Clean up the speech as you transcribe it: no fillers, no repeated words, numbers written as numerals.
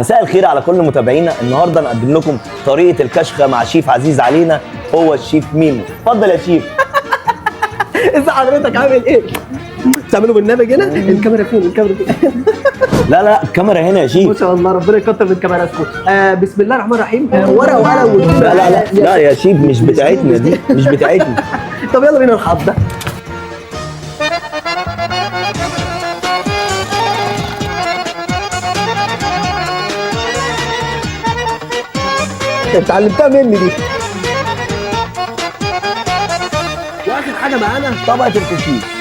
مساء الخير على كل متابعينا. النهارده نقدم لكم طريقه الكشخه مع شيف عزيز علينا، هو الشيف ميمو. اتفضل يا شيف. ازي حضرتك عامل ايه؟ تعملوا برنامج هنا؟ الكاميرا فين؟ الكاميرا فين؟ لا الكاميرا هنا يا ما شيف. شاء الله ربنا يكتر من كاميراتكم. بسم الله الرحمن الرحيم. ورقه وقلم لا يا شيف، مش بتاعتنا دي، مش بتاعتنا. طب يلا بينا نحضر. اتعلمتها مني دي. واخر حاجه معانا طبقه الكوكيز.